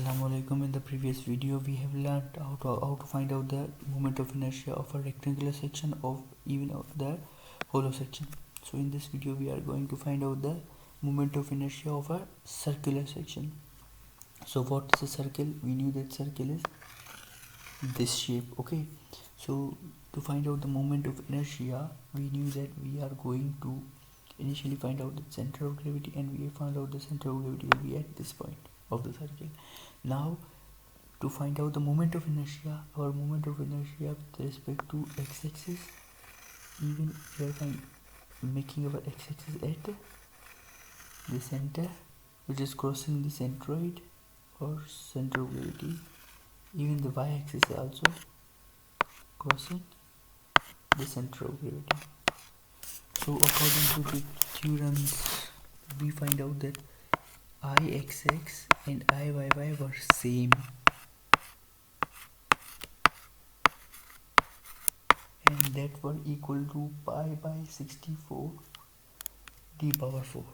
Assalamualaikum. In the previous video we have learned how to find out the moment of inertia of a rectangular section of even of the hollow section. So in this video we are going to find out the moment of inertia of a circular section. So what is a circle? We knew that circle is this shape. Okay, so to find out the moment of inertia we knew that we are going to initially find out the center of gravity, and we found out the center of gravity will be at this point of the circle. Now to find out the moment of inertia, our moment of inertia with respect to x-axis, even we are making our x-axis at the center, which is crossing the centroid or center of gravity. Even the y-axis is also crossing the center of gravity. So according to the theorems, we find out that Ixx and Iyy were same, and that were equal to pi by 64 d power 4.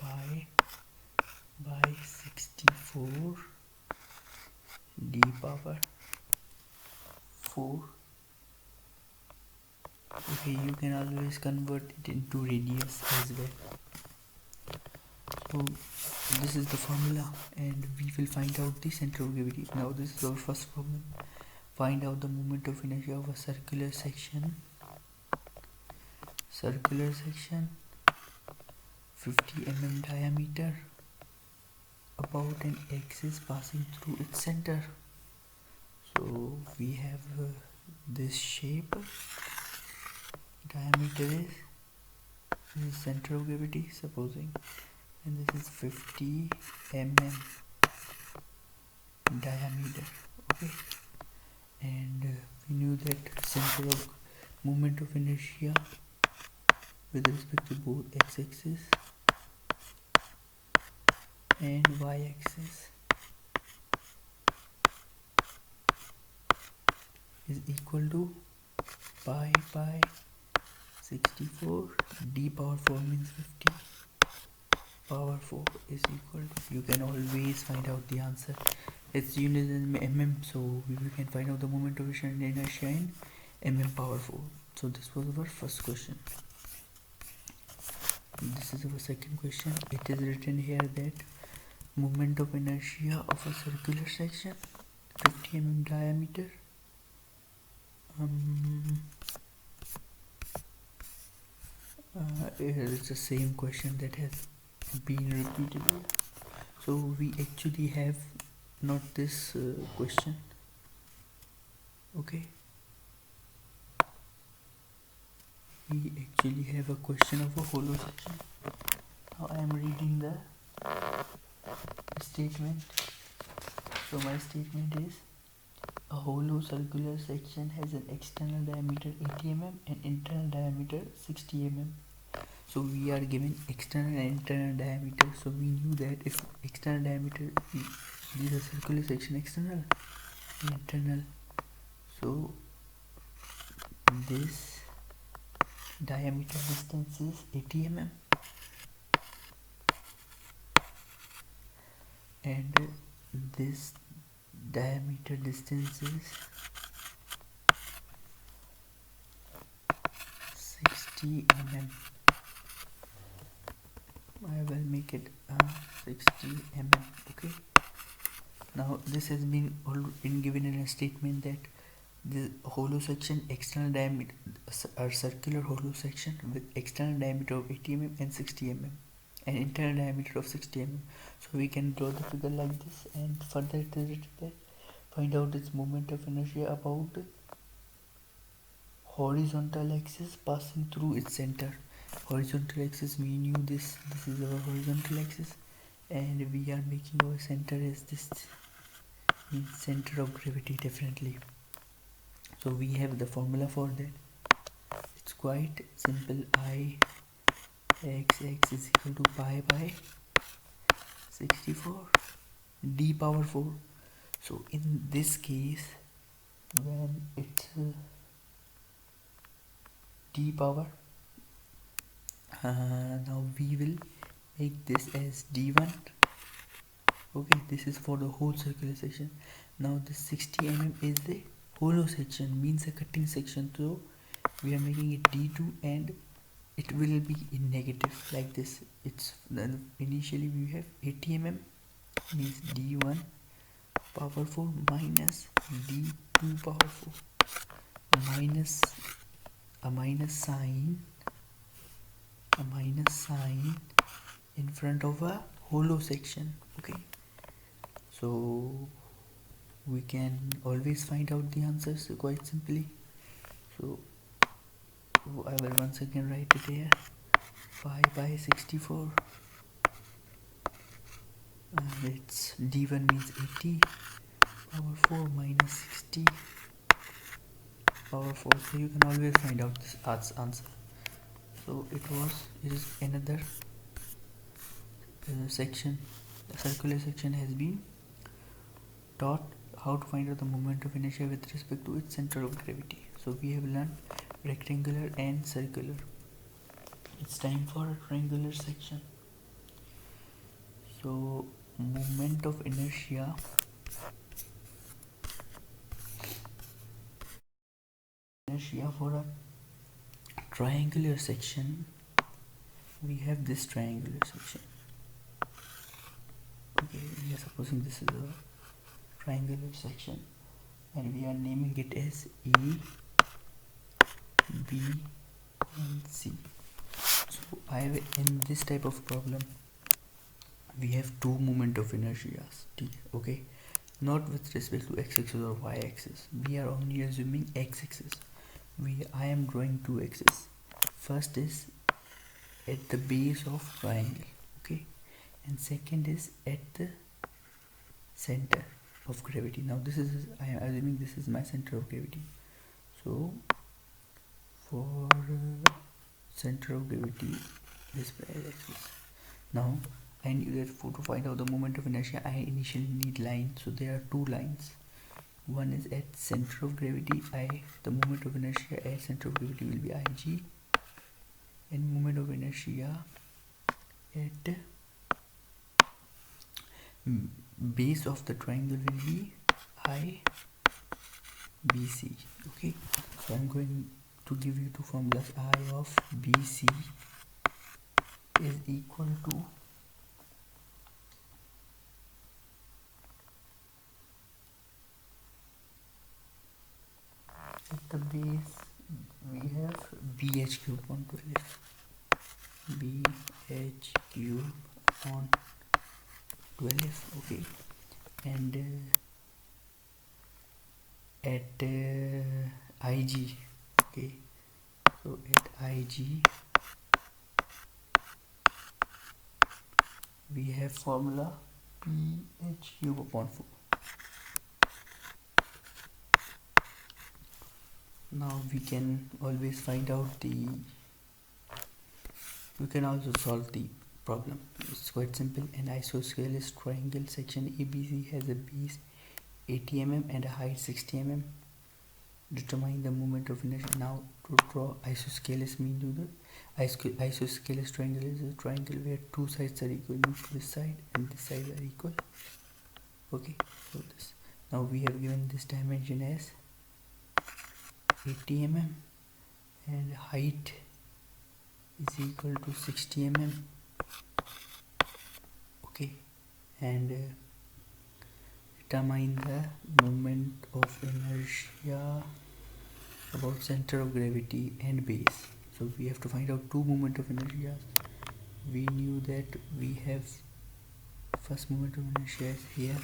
Pi by 64 d power 4. Okay, you can always convert it into radius as well. So this is the formula, and we will find out the center of gravity. Now this is our first problem. Find out the moment of inertia of a circular section. Circular section, 50 mm diameter, about an axis passing through its center. So we have this shape. Diameter is center of gravity, supposing, and this is 50 mm diameter. Okay, and we knew that center of moment of inertia with respect to both x-axis and y-axis is equal to pi by 64 d power 4 means 50 power 4 is equal to, you can always find out the answer. It's unit in mm, so we can find out the moment of inertia in mm power 4. So this was our first question. This is our second question. It is written here that moment of inertia of a circular section, 50 mm diameter. It is the same question that has been repeated here. So we actually have not this question. Okay, we actually have a question of a hollow section. Now I am reading the statement. So my statement is: a hollow circular section has an external diameter 80 mm and internal diameter 60 mm. So we are given external and internal diameter. So we knew that if external diameter, this is a circular section, external and internal. So this diameter distance is 80 mm and this diameter distance is 60 mm. I will make it 60 mm. Okay, now this has been given in a statement that the hollow section external diameter, a circular hollow section with external diameter of 80 mm and 60 mm and internal diameter of 60 mm. So we can draw the figure like this, and further it is written that find out its moment of inertia about horizontal axis passing through its center. Horizontal axis, we knew this is our horizontal axis, and we are making our center as this, means center of gravity definitely. So we have the formula for that. It's quite simple. Ixx is equal to pi by 64 d power 4. So in this case, when it's d power, now we will make this as d1 Okay, this is for the whole circular section. Now this 60 mm is the hollow section, means a cutting section, so we are making it d2 and it will be in negative like this. It's initially we have 80 mm, means d1 power 4 minus d2 power 4 minus a minus sign in front of a hollow section. Okay, so we can always find out the answers quite simply. So I will once again write it here. 5 by 64 and it's d1 means 80 power 4 minus 60 power 4. So you can always find out this answer. So it is another section. The circular section has been taught how to find out the moment of inertia with respect to its center of gravity. So we have learned rectangular and circular. It's time for a triangular section. So moment of inertia for a triangular section, we have this triangular section. Okay, we are supposing this is a triangular section and we are naming it as A, B and C. So in this type of problem we have two moment of inertias, okay, not with respect to x-axis or y-axis. We are only assuming x-axis. I am drawing two axes. First is at the base of triangle, okay, and second is at the center of gravity. Now this is, I am assuming this is my center of gravity. So for center of gravity, this y-axis. Now I knew that to find out the moment of inertia I initially need lines. So there are two lines. One is at center of gravity, the moment of inertia at center of gravity will be Ig, and moment of inertia at base of the triangle will be IBC. Okay, so I'm going to give you two formulas. I of BC is equal to at the base we have BH cube upon 12. BH cube upon 12. Okay, and at Ig, okay, so at Ig we have formula BH cube upon 4. Now we can always find out we can also solve the problem. It's quite simple. An isosceles triangle section ABC has a base 80 mm and a height 60 mm. Determine the moment of inertia. Now to draw isosceles means the isosceles triangle is a triangle where two sides are equal, means this side and this side are equal. Okay, so this. Now we have given this dimension as 80 mm and height is equal to 60 mm. Okay, and determine the moment of inertia about center of gravity and base. So we have to find out two moment of inertia. We knew that we have first moment of inertia is here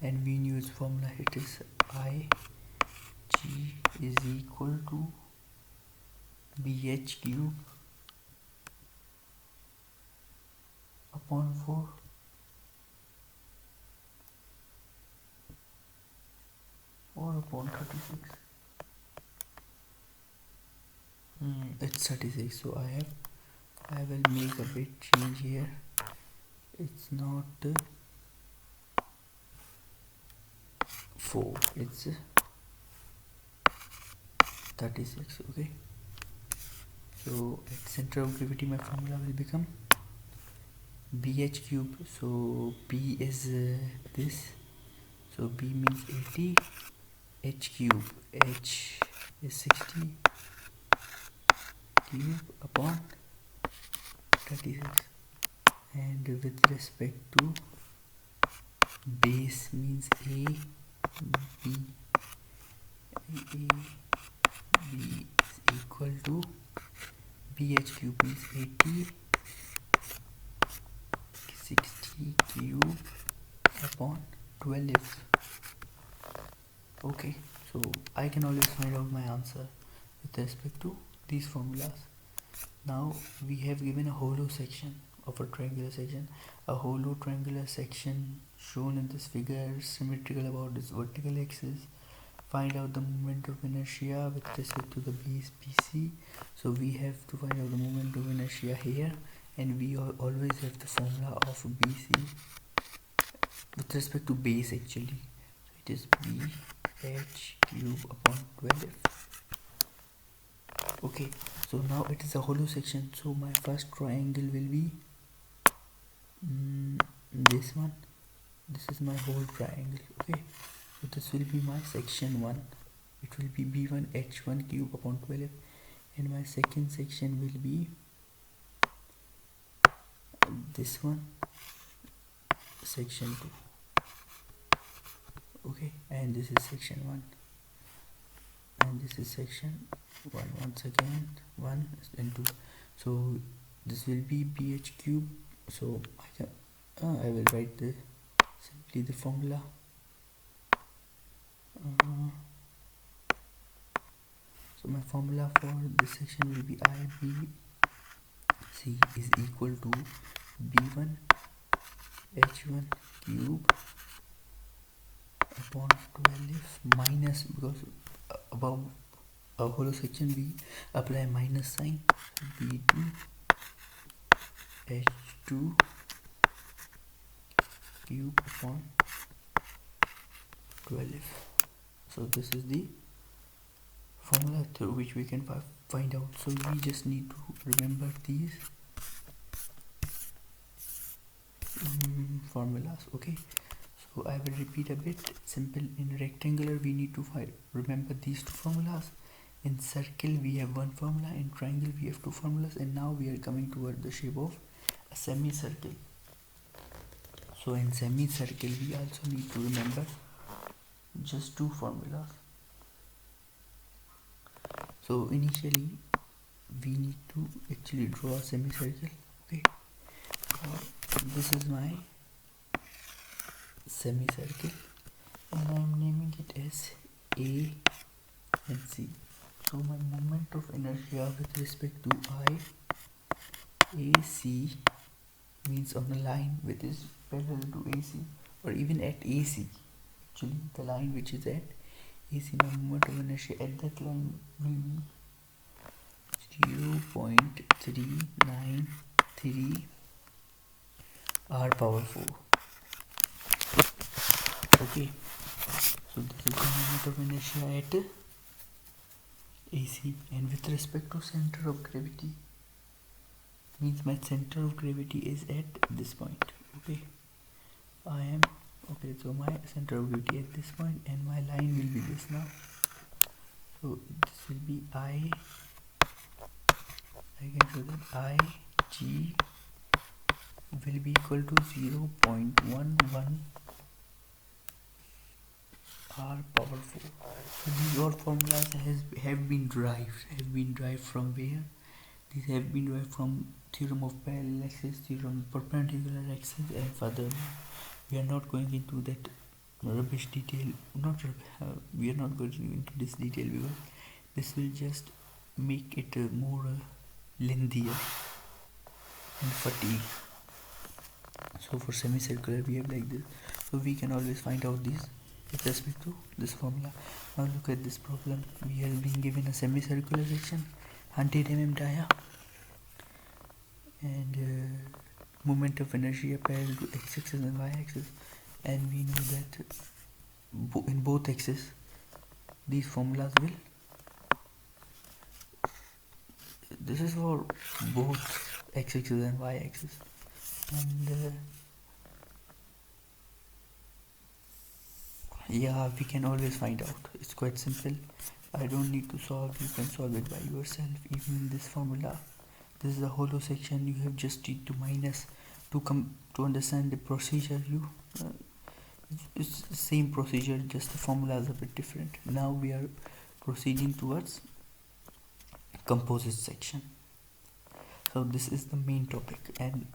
and we knew its formula. It is Ig is equal to BH cube upon 4 or upon 36. It's 36, so I will make a bit change here. It's not 4, it's 36. Okay, so at center of gravity my formula will become bh cube, so b is this, so b means 80, h cube, h is 60 cube upon 36, and with respect to base means a b is equal to bh cube means 80 60 cube upon 12. Okay, so I can always find out my answer with respect to these formulas. Now we have given a hollow section of a triangular section. A hollow triangular section shown in this figure is symmetrical about its vertical axis. Find out the moment of inertia with respect to the base BC. So we have to find out the moment of inertia here, and we always have the formula of BC with respect to base actually. So it is BH cube upon 12. Okay, so now it is a hollow section, so my first triangle will be this one. This is my whole triangle. Okay, so this will be my section 1. It will be b1 h1 cube upon 12, and my second section will be this one, section 2. Okay, and this is section 1, and this is section 1 once again, 1 and 2. So this will be bh cube, so I will write simply the formula. So my formula for this section will be IBC is equal to b1 h1 cube upon 12 minus, because above a hollow section we apply minus sign, b2 h2 cube upon 12. So this is the formula through which we can find out. So we just need to remember these formulas. Okay, so I will repeat a bit. Simple, in rectangular we need to remember these two formulas. In circle we have one formula, in triangle we have two formulas, and now we are coming toward the shape of a semicircle. So in semicircle we also need to remember just two formulas. So initially we need to actually draw a semicircle. Okay, this is my semicircle, and I am naming it as A and C. So my moment of inertia with respect to AC means on a line which is parallel to AC, or even at AC. Actually, the line which is at AC, my moment of inertia at that line will be 0.393 r power 4. Okay, so this is the moment of inertia at AC, and with respect to center of gravity means my center of gravity is at this point. Okay, so my center of gravity at this point, and my line will be this now. So this will be I can show that IG will be equal to 0.11 r power 4. So these all formulas have been derived from where? These have been derived from theorem of parallel axis, theorem of perpendicular axis, and further. We are not going into that rubbish detail. We are not going into this detail because this will just make it more lengthier and fatigue. So for semicircular we have like this. So we can always find out these with respect to this formula. Now look at this problem. We have been given a semicircular section, 100 mm dia, and moment of inertia parallel to x-axis and y-axis, and we know that in both axes these formulas will, this is for both x-axis and y-axis. and yeah, we can always find out. It's quite simple. I don't need to solve, you can solve it by yourself. Even in this formula, this is the Holo section. You have just need to minus to come to understand the procedure. Uh, it's the same procedure, just the formula is a bit different. Now we are proceeding towards composite section. So this is the main topic, and